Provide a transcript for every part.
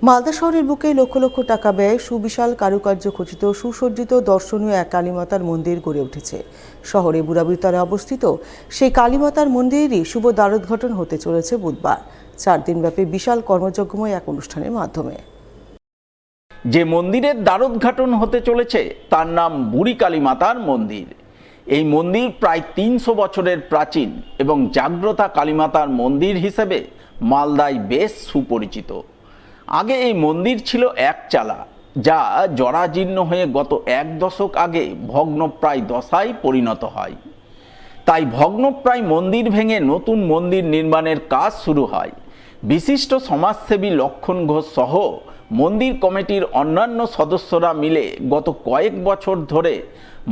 মালদা শহরের বুকে লক্ষ লক্ষ টাকা ব্যয়ে সুবিশাল কারুকার্য খচিত সুসজ্জিত দর্শনীয় এক কালীমাতার মন্দির গড়ে উঠেছে। শহরে বুড়াবুড়িতলায় অবস্থিত সেই কালীমাতার মন্দিরেরই শুভ দ্বারোদ্ঘাটন হতে চলেছে বুধবার 4 দিনব্যাপী বিশাল কর্মযজ্ঞময় এক অনুষ্ঠানের মাধ্যমে। যে মন্দিরের দ্বারোদ্ঘাটন হতে চলেছে তার নাম বুড়ি কালীমাতার মন্দির। এই মন্দির প্রায় 300 বছরের প্রাচীন এবং জাগ্রতা কালীমাতার মন্দির হিসেবে মালদায় বেশ সুপরিচিত। আগে এই মন্দির ছিল একচালা, যা জরাজীর্ণ হয়ে গত 1 দশক আগে ভগ্নপ্রায় দশায় পরিণত হয়। তাই ভগ্নপ্রায় মন্দির ভেঙে নতুন মন্দির নির্মাণের কাজ শুরু হয়। বিশিষ্ট সমাজসেবী লক্ষণ ঘোষ সহ মন্দির কমিটির অন্যান্য সদস্যরা মিলে গত কয়েক বছর ধরে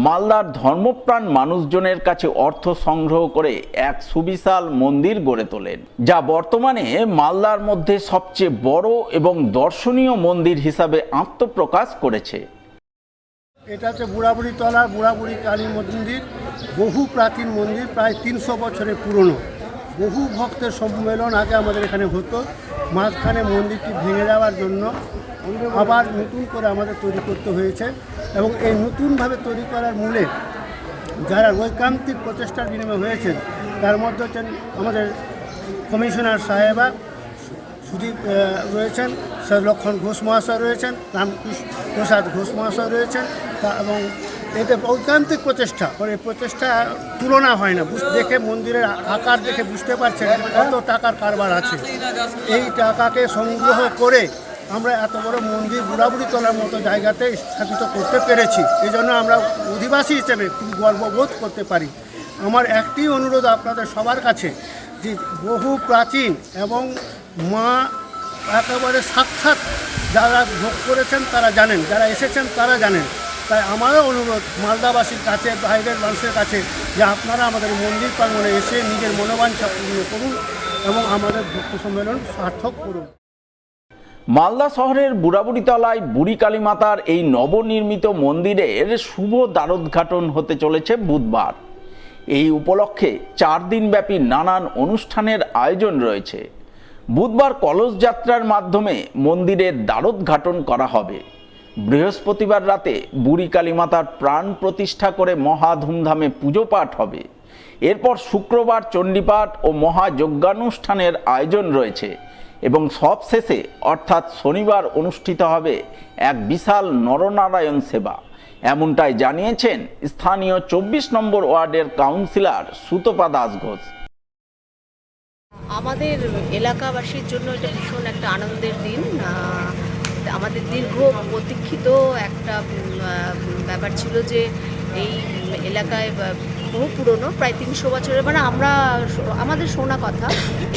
মালদার ধর্মপ্রাণ মানুষজনের কাছে অর্থ সংগ্রহ করে এক সুবিশাল মন্দির গড়ে তোলেন, যা বর্তমানে মালদার মধ্যে সবচেয়ে বড় এবং দর্শনীয় মন্দির হিসাবে আত্মপ্রকাশ করেছে। এটা হচ্ছে বুড়াবুড়িতলার বুড়াবুড়ি কালী মন্দির। বহু প্রাচীন মন্দির, প্রায় 300 বছরের পুরনো। বহু ভক্তের সম্মেলন আগে আমাদের এখানে হতো। মাঝখানে মন্দিরটি ভেঙে যাওয়ার জন্য আবার নতুন করে আমাদের তৈরি করতে হয়েছে, এবং এই নতুনভাবে তৈরি করার মূলে যারা ঐকান্তিক প্রচেষ্টার বিনিময়ে হয়েছেন তার মধ্যে হচ্ছেন আমাদের কমিশনার সাহেবা সুদীপ রয়েছেন, লক্ষণ ঘোষ মহাশয় রয়েছেন, রামকৃষ্ণ প্রসাদ ঘোষ মহাশয় রয়েছেন, এবং এতে ঐকান্তিক প্রচেষ্টা, এই প্রচেষ্টা তুলনা হয় না। দেখে মন্দিরের আকার দেখে বুঝতে পারছেন কত টাকার কারবার আছে। এই টাকাকে সংগ্রহ করে আমরা এত বড় মন্দির বুড়াবুড়িতলার মতো জায়গাতে স্থাপিত করতে পেরেছি। এই জন্য আমরা অধিবাসী হিসেবে খুব গর্ববোধ করতে পারি। আমার একটি অনুরোধ আপনাদের সবার কাছে, যে বহু প্রাচীন এবং মা একেবারে সাক্ষাৎ যারা ভোগ করেছেন তারা জানেন, যারা এসেছেন তারা জানেন। তাই আমারও অনুরোধ মালদাবাসীর কাছে, বাইরের মানুষের কাছে, যে আপনারা আমাদের মন্দির প্রাঙ্গণে এসে নিজের মনোবাঞ্ছা পূর্ণ করুন এবং আমাদের ভক্ত সম্মেলন সার্থক করুন। মালদা শহরের বুড়াবুড়িতলায় বুড়ি কালীমাতার এই নবনির্মিত মন্দিরের শুভ দ্বারোদ্ঘাটন হতে চলেছে বুধবার। এই উপলক্ষে 4 দিনব্যাপী নানান অনুষ্ঠানের আয়োজন রয়েছে। বুধবার কলস যাত্রার মাধ্যমে মন্দিরের দ্বারোদ্ঘাটন করা হবে। বৃহস্পতিবার রাতে বুড়ি কালীমাতার প্রাণ প্রতিষ্ঠা করে মহা ধুমধামে পুজো পাঠ হবে। এরপর শুক্রবার চণ্ডীপাঠ ও মহাযজ্ঞানুষ্ঠানের আয়োজন রয়েছে এবং সবশেষে অর্থাৎ শনিবার অনুষ্ঠিত হবে এক বিশাল নরনারায়ণ সেবা। এমনটাই জানিয়েছেন স্থানীয় 24 নম্বর ওয়ার্ডের কাউন্সিলর সুতপা দাস ঘোষ। আমাদের এলাকাবাসীর জন্য এটা ভীষণ একটা আনন্দের দিন। আমাদের দীর্ঘ প্রতীক্ষিত একটা ব্যাপার ছিল যে এই এলাকায় বহু পুরনো, প্রায় 300 বছরের, মানে আমাদের শোনা কথা,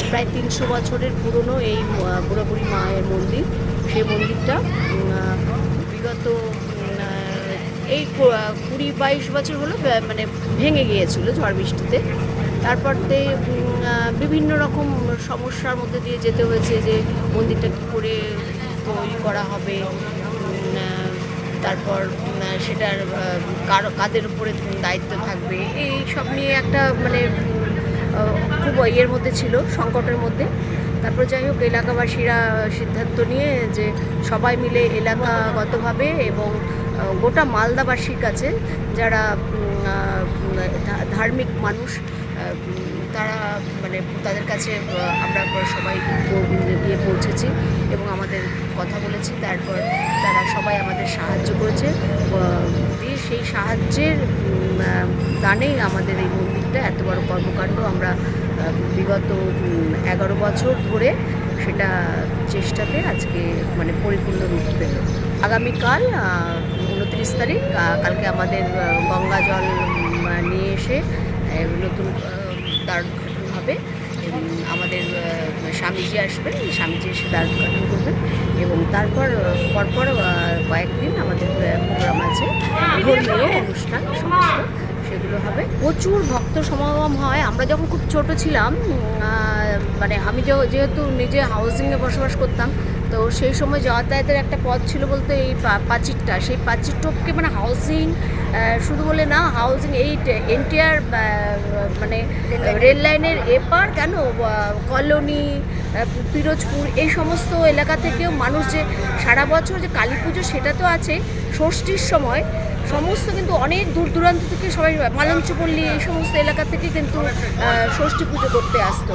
প্রায় 300 বছরের পুরনো এই বুড়াবুড়ি মায়ের মন্দির। সেই মন্দিরটা বিগত এই 20-22 বছর হলো মানে ভেঙে গিয়েছিল ঝড় বৃষ্টিতে। তারপর বিভিন্ন রকম সমস্যার মধ্যে দিয়ে যেতে হয়েছে, যে মন্দিরটা কী করে তৈরি করা হবে, তারপর সেটার কাদের উপরে দায়িত্ব থাকবে, এই সব নিয়ে একটা মানে খুব ইয়ের মধ্যে ছিল, সংকটের মধ্যে। তারপর যাই হোক, এলাকাবাসীরা সিদ্ধান্ত নিয়ে যে সবাই মিলে এলাকাগতভাবে এবং গোটা মালদাবাসীর কাছে যারা ধার্মিক মানুষ, তারা মানে তাদের কাছে আমরা সবাই গিয়ে পৌঁছেছি এবং আমাদের কথা বলেছি। তারপর তারা সবাই আমাদের সাহায্য করেছে, দিয়ে সেই সাহায্যের দানেই আমাদের এই মন্দিরটা এত বড় কর্মকাণ্ড আমরা বিগত 11 বছর ধরে সেটা চেষ্টাতে আজকে মানে পরিপূর্ণ রূপ পেল। আগামীকাল 29 তারিখ, কালকে আমাদের গঙ্গা জল নিয়ে এসে নতুন দ্বারোদ্ঘাটন হবে। আমাদের স্বামীজি আসবেন, স্বামীজি এসে দ্বারোদ্ঘাটন করবেন এবং তারপর পরপর কয়েকদিন আমাদের প্রোগ্রাম আছে, ধর্মীয় অনুষ্ঠান সমস্ত সেগুলো হবে। প্রচুর ভক্ত সমাগম হয়। আমরা যখন খুব ছোট ছিলাম, মানে আমি যেহেতু নিজে হাউজিংয়ে বসবাস করতাম, তো সেই সময় যাতায়াতের একটা পথ ছিল বলতে এই পাঁচিরটা, সেই পাঁচির টপকে মানে হাউজিং শুধু বলে না, হাউজিং এই এনটিআর মানে রেল লাইনের এপার কেন কলোনি, পিরোজপুর এই সমস্ত এলাকা থেকেও মানুষ যে সারা বছর যে কালী পুজো সেটা তো আছে, ষষ্ঠীর সময় সমস্ত কিন্তু অনেক দূর দূরান্ত থেকে সবাই মালঞ্চপল্লী এই সমস্ত এলাকা থেকে কিন্তু ষষ্ঠী পুজো করতে আসতো।